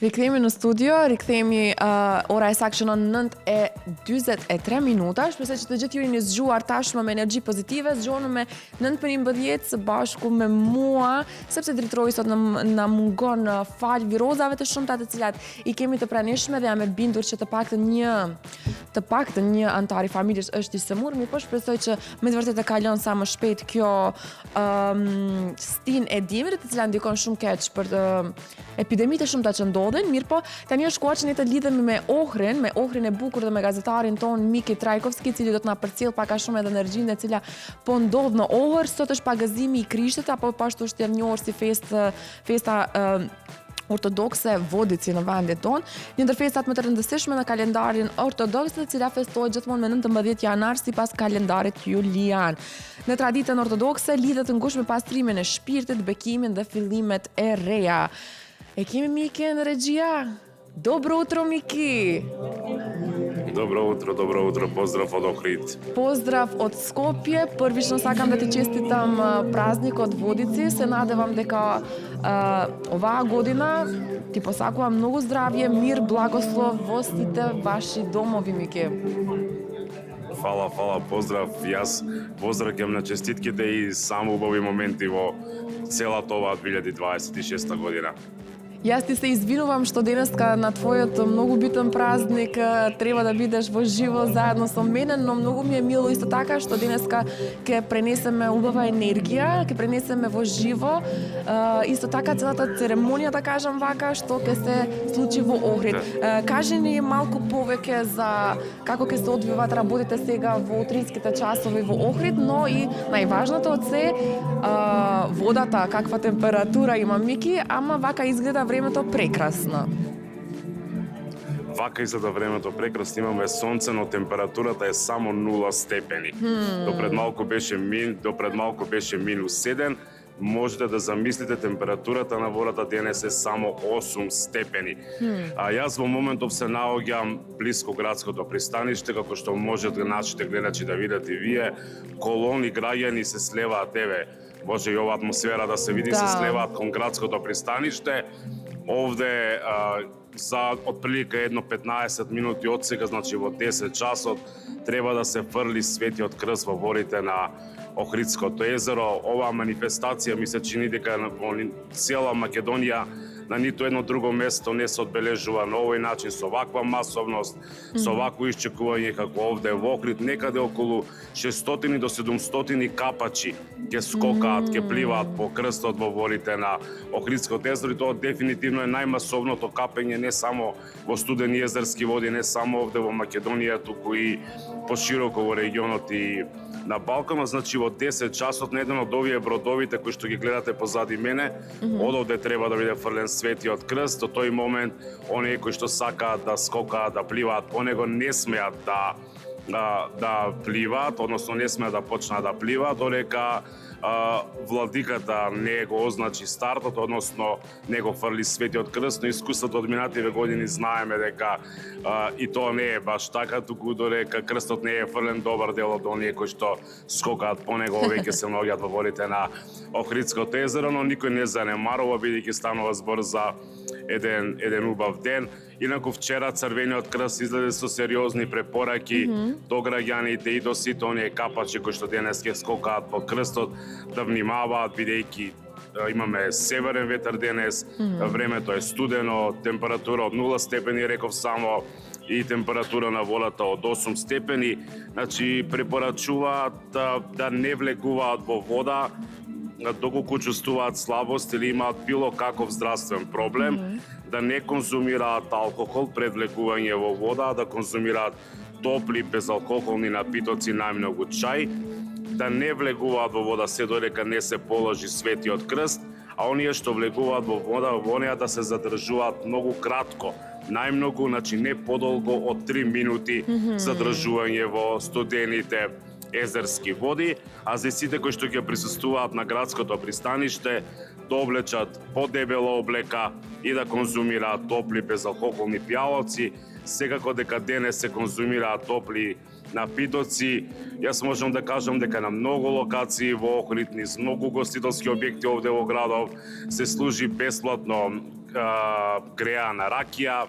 Rikthehemi në studio, ora e saktë në 9:43 minuta. Shpresoj që të gjithë jeni zgjuar tashmë me energji pozitive, zgjohuni me 9:11 së bashku me mua, sepse dritroi sot na mungon fal virozave të shumta të cilat i kemi të pranishme dhe jam e bindur që të paktën një antar i familjes është i sëmur, mirë po shpresoj që me të vërtetë të kalon sa më shpejt kjo stin e dimrit, të cilat ndikon shumë keq për epidemitë shumta që ndodhin, mirë po tani është koha që ne të lidhemi me Ohrin e bukur dhe me gazetarin ton Miki Trajkovski, i cili do të na përcjell pak a shumë edhe energjinë e cila po ndodh në Ohër. Sot është pagazimi i Krishtit, apo pashtu është e njohur si festa ortodokse Vodici në vendin ton, një ndër festat më të rëndësishme në kalendarin ortodoks, e cila festohet gjithmonë me 19 janar sipas kalendarit julian. Në traditën ortodokse lidhet ngushtë me pastrimin e shpirtit, bekimin dhe fillimet e reja. E kemi Miki në regjia? Dobro utro, Miki! Dobro utro, pozdrav od Ohrid. Pozdrav od Skopje, prvično sakam da ti čestitam praznik od Vodici, se nadevам дека оваа година ти посакувам многу здравје, мир, благослов во сите ваши домови, Мики. Фала, поздрав. Јас поздравам на честитките и само убави моменти во целата оваа 2026 година. Јас ти се извинувам што денеска на твојот многу битен празник треба да бидеш во живо заедно со мене, но многу ми е мило исто така што денеска ќе пренесеме убава енергија, ќе пренесеме во живо исто така целата церемонија, да кажам вака, што ќе се случи во Охрид. Кажи ни малку повеќе за како ќе се одвиваат работите сега во утринските часови во Охрид, но и најважното од се водата, каква температура има, Мики, ама вака изгледа времето прекрасно. Вака изгледа времето прекрасно, имаме сонце, но температурата е само 0 степени. До пред малку беше минус 7. Можете да замислите, температурата на водата денес е само 8 степени. А јас во моментов се наоѓам блиско градското пристаниште, како што можете нашите гледачи да видат и вие, колони граѓани се слеваат, може и ова атмосфера да се види, се слеваат кон градското пристаниште. Овде за отприлика едно 15 минути од сега, значи во 10 часот, треба да се фрли светиот крст во водите на Охридското езеро. Оваа манифестација ми се чини дека во цела Македонија на ниту едно друго место не се одбележува на овој начин, со ваква масовност, со вакво исчекување како овде во Охрид. Некаде околу 600 до 700 капачи ќе скокаат, ќе пливаат по крстот во водите на Охридското езеро. И тоа дефинитивно е најмасовното капење не само во студени езерски води, не само овде во Македонија, туку и пошироко во регионот и на Балканот. Значи во 10 часот на еден од овие бродовите кои што ги гледате позади мене, од овде треба да биде фрлен светиот крст. До тој момент оние кои што сакаат да скокаат, да пливаат, по него не смеат да пливаат, односно не смеат да почнат да пливаат, додека владиката не го означи стартот, односно не го фрли светиот крст, но искуството од минативе години знаеме дека и тоа не е баш така, туку додека крстот не е фрлен, добар дел од оние кои што скокаат по него веќе се наоѓаат во водите на Охридското езеро, но никој не занемарува, бидејќи станува збор за еден убав ден. Инаку вчера Црвениот крст излезе со сериозни препораки до граѓаните и до сите оние капачи кои што денес ќе скокаат по крстот да внимаваат, бидејќи имаме северен ветер денес, времето е студено, температура од 0 степени, реков само, и температура на водата од 8 степени. Значи препорачуваат да не влегуваат во вода доколку чувствуваат слабост или имаат било каков здравствен проблем, да не конзумираат алкохол пред влегување во вода, да конзумираат топли безалкохолни напитоци, најмногу чај, да не влегуваат во вода се додека не се положи светиот крст, а оние што влегуваат во вода, во неа да се задржуваат многу кратко, најмногу, значи не подолго од 3 минути задржување во студените езерски води, а за сите кои што ќе присуствуваат на градското пристаниште, да облечат подебела облека и да конзумираат топли безалкохолни пијалоци. Секако дека денес се конзумираат топли напитоци. Јас можам да кажам дека на многу локации во Охрид, низ многу гостителски објекти овде во градов се служи бесплатно греана ракија,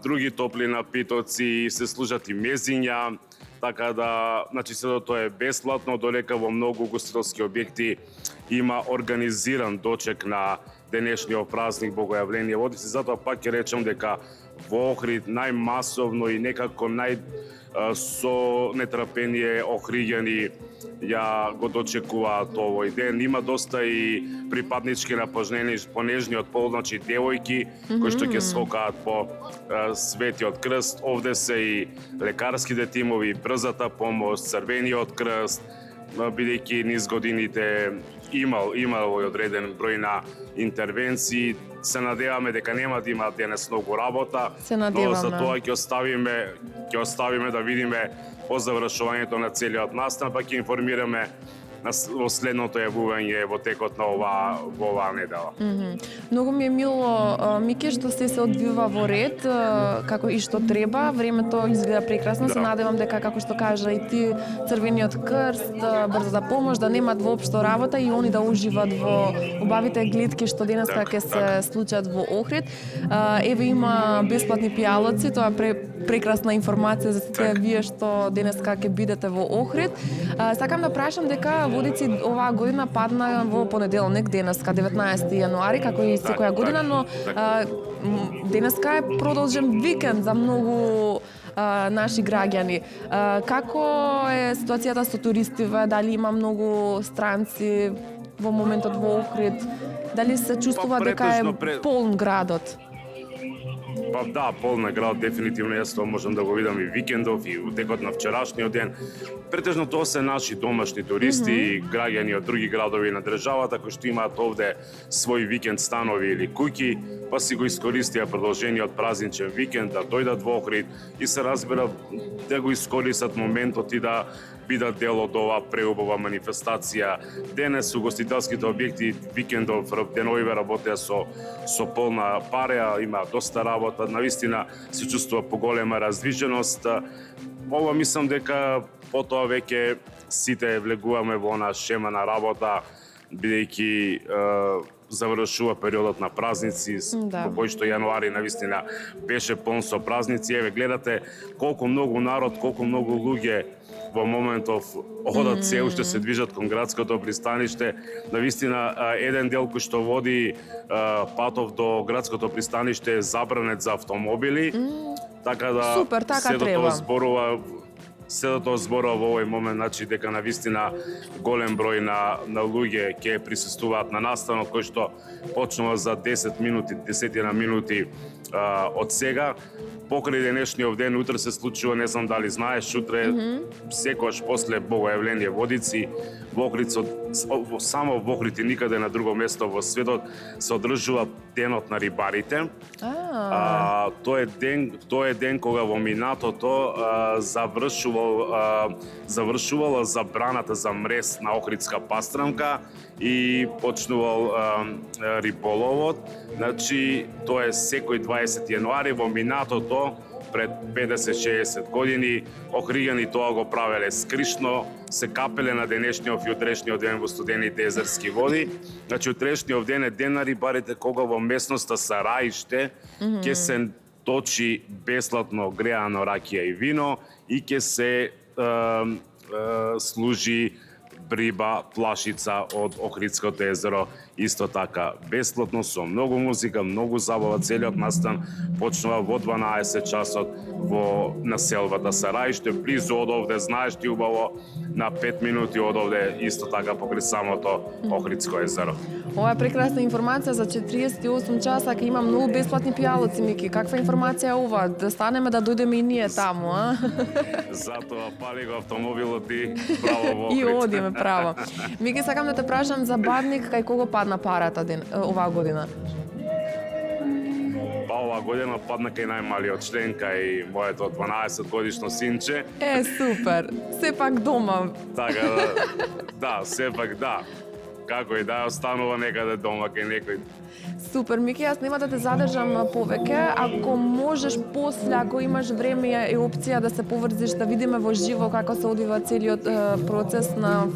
други топли напитоци, се служат и мезиња, така да, значи сето тоа е бесплатно, додека во многу угостителски објекти има организиран дочек на денешниот празник Богојавление Водици. Затоа пак ќе речам дека во Охрид најмасовно и некако со нетрпение охриѓани ја го дочекуваат овој ден. Има доста и припаднички на понежниот пол, значи девојки кои што ќе скокаат по Светиот крст. Овде се и лекарските тимови, брзата помош, Црвениот крст, бидејќи низ годините имало одреден број на интервенции. Се надеваме дека нема да има денес многу работа, но за тоа ќе оставиме да видиме по завршувањето на целиот настан, па ќе информираме во следното јавување во текот на оваа недела. Многу ми е мило, Мике, што се одвива во ред, како и што треба. Времето изгледа прекрасно. Се надевам дека, како што кажа и ти, Црвениот крст, брзата помош, да немат воопшто работа и они да уживат во убавите гледки што денеска ќе се случат во Охрид. Еве има бесплатни пијалоци, тоа прекрасна информација за сите вие што денеска ќе бидете во Охрид. Сакам да прашам дека Водици оваа година падна во понеделник, денеска 19 јануари, како и секоја година, но денеска е продолжен викенд за многу наши граѓани. Како е ситуацијата со туристиве? Дали има многу странци во моментот во Охрид? Дали се чувствува дека е полн градот? Па да, полна град, дефинитивно јас тоа можам да го видам и викендов и у текот на вчерашниот ден. Претежно тоа се наши домашни туристи, граѓани од други градови на државата кои што имаат овде свој викенд станови или куќи, па си го искористија продолжениот празничен викенд да дојдат во Охрид и се разбира да го искористат моментот и да бидат дел од оваа преубава манифестација. Денес угостителските објекти викендов деновиве работеа со полна пареа, има доста работа, навистина се чувствува поголема раздвиженост. Ова мислам дека потоа веќе сите влегуваме во она шема на работа, бидејќи завршува периодот на празници, во кој што јануари навистина беше полн со празници. Еве гледате колку многу народ, колку многу луѓе во моментов одат се уште се движат кон градското пристаниште. Навистина еден дел кој што води патов до градското пристаниште е забранет за автомобили. Така да супер, така треба. Седо тоа зборува во овој момент, значи дека навистина голем број на луѓе ќе присуствуваат на настанот кој што почнува за 10 минути од сега. Покрај денешниот ден, утре се случува, не знам дали знаеш, утре секогаш после Богојавление Водици, во Охрид, само во Охрид и никаде на друго место во светот се одржува денот на рибарите. Тоа е ден кога во минатото завршувала забраната за мрез на охридска пастрамка и почнувал риболовот. Значи, тоа е секој 20 јануари, во минатото пред 50-60 години охриѓани тоа го правеле скришно, се капеле на денешниот и утрешниот ден во студените езерски води. Значи, утрешниот ден е ден на рибарите кога во местноста Сараиште ќе се точи бесплатно греано ракија и вино и ќе се служи бриба плашица од Охридското езеро, исто така бесплатно, со многу музика, многу забава. Целиот настан почнува во 12 часот во населбата Сараиште, близу од овде, знаеш ти убаво, на 5 минути од овде, исто така покрај самото Охридско езеро. Ова е прекрасна информација за 48 часа, ќе има многу бесплатни пијалоци, Мики. Каква информација е ова? Да станеме да дојдеме и ние таму, а? Затоа пали го автомобилот и право во Охрид. И одиме право. Мики, сакам да те прашам за Бадник, кај кого падна парата оваа година? Па оваа година падна кај најмалиот член, кај моето 12 годишно синче. Супер. Сепак дома. Така да, сепак да. како и да останува некаде дома кај некој. Супер, Мики, јас нема да те задржам повеќе. Ако можеш после, ако имаш време и опција да се поврзиш, да видиме во живо како се одвива целиот процес на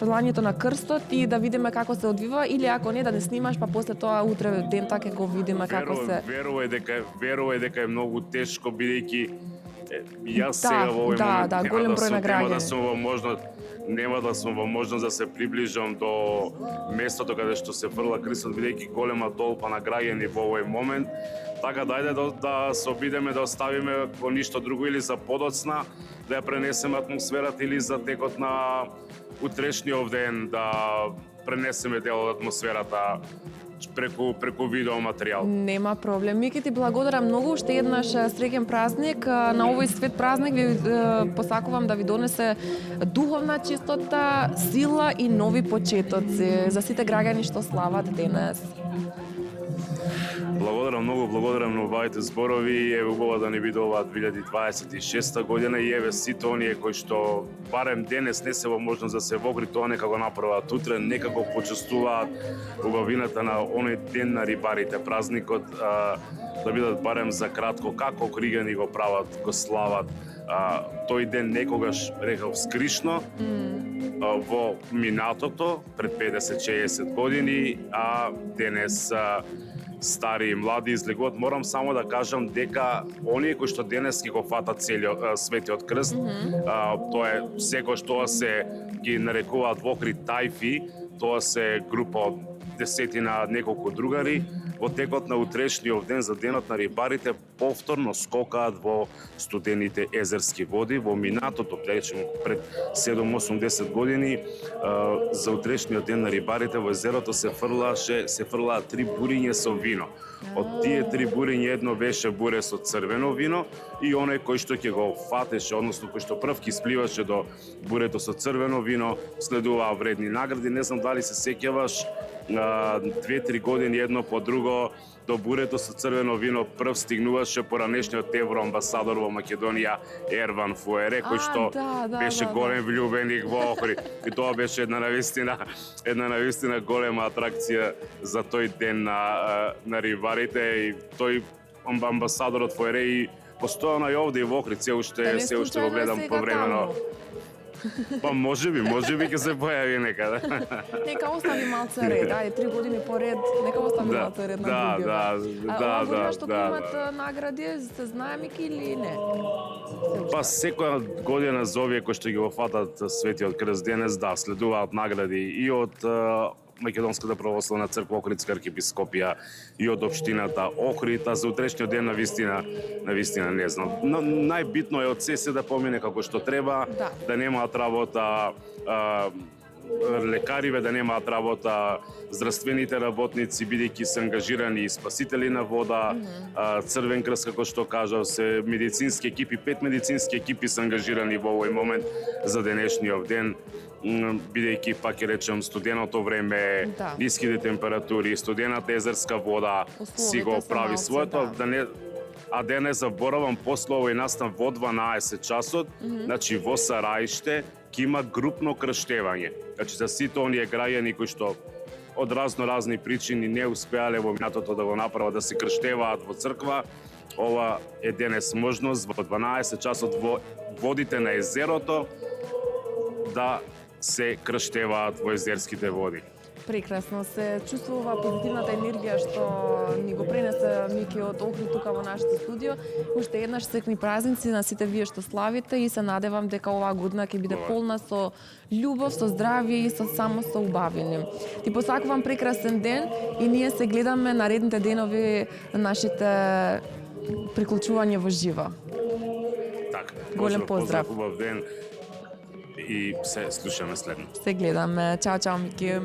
фрлањето на крстот и да видиме како се одвива, или ако не, да не снимаш, па после тоа утре дента ќе го видиме како се... Верувај дека е многу тешко, бидејќи јас сега во овој момент голем број на граѓани. Нема да сум во можност да се приближам до местото каде што се фрла крстот, бидејќи голема толпа на граѓани во овој момент. Така дајде да се обидеме да оставиме во ништо друго или за подоцна, да ја пренесеме атмосферата, или за текот на утрешниот ден да пренесеме дел од атмосферата преку видео материјал. Нема проблем. Мики, ти благодарам многу. Уште еднаш среќен празник. На овој свет празник ви посакувам да ви донесе духовна чистота, сила и нови почетоци за сите граѓани што слават денес. Благодарам на убавите зборови. Еве убаво да ни биде оваа 2026 година и еве сите оние кои што барем денес не се во можност да се вогри, тоа нека го направат утре, нека го почестуваат убавината на оној ден на рибарите, празникот, да бидат барем за кратко како граѓани го прават, го слават. Тој ден некогаш, рекав, скришно, во минатото, пред 50-60 години, а денес стари и млади излегуваат. Морам само да кажам дека оние кои што денес ги го фатат целиот светиот крст, тоа е секој што се ги нарекуваат вокри тајфи, тоа се група од десетина неколку другари, во текот на утрешниот ден за денот на рибарите повторно скокаат во студените езерски води. Во минатото, пред 7-80 години, за утрешниот ден на рибарите во езерото се фрлаат 3 буриња со вино. Од тие 3 буриња едно беше буре со црвено вино и оној кој што ќе го фатеше, односно кој што прв ќе спливаше до бурето со црвено вино, следуваа вредни награди. Не знам дали се сеќаваш, 2-3 години едно по друго до бурето со црвено вино прв стигнуваше поранешниот евроамбасадор во Македонија Ерван Фуере, кој што беше голем влюбеник во Охрид. И тоа беше една навистина голема атракција за тој ден на рибарите, и тој амбасадорот Фуере и постојано и овде и во Охрид, се уште го гледам повремено. Па може би ќе се појави некаде. Нека остави малце ред, 3 години поред, нека остави малце ред на другите. Ова година што имат награди, се знае, Мики, или не? Па секоја година за овие кои што ги го фатат светиот крст денес, следуваат награди и од Македонската православна црква Охридска архиепископија и од општината Охрид, а за утрешниот ден навистина не знам. Но најбитно е од се да помине како што треба, да немаат работа лекариве, да немаат работа здравствените работници, бидејќи се ангажирани и спасители на вода, Црвен крст, како што кажав, се медицински екипи, 5 медицински екипи се ангажирани во овој момент за денешниот ден, бидејќи, пак ќе речем, студеното време, ниските температури, студената езерска вода си го прави своето, а да не заборавам, после овој настан во 12 часот, значи во Сараиште ќе има групно крштевање. Значи за сите оние граѓани кои што од разни причини не успеале во минатото да го направат, да се крштеваат во црква, ова е денес можност во 12 часот во водите на езерото да се крштеваат во езерските води. Прекрасно, се чувствува позитивната енергија што ни го пренесе Мики од Охрид тука во нашето студио. Уште еднаш среќни празници на сите вие што славите и се надевам дека оваа година ќе биде полна со љубов, со здравје и само со убавини. Ти посакувам прекрасен ден и ние се гледаме наредните денови на нашите приклучување во живо. Така. Голем поздрав. Убав ден и се слушаме следно. Се гледаме. Чао, Мики.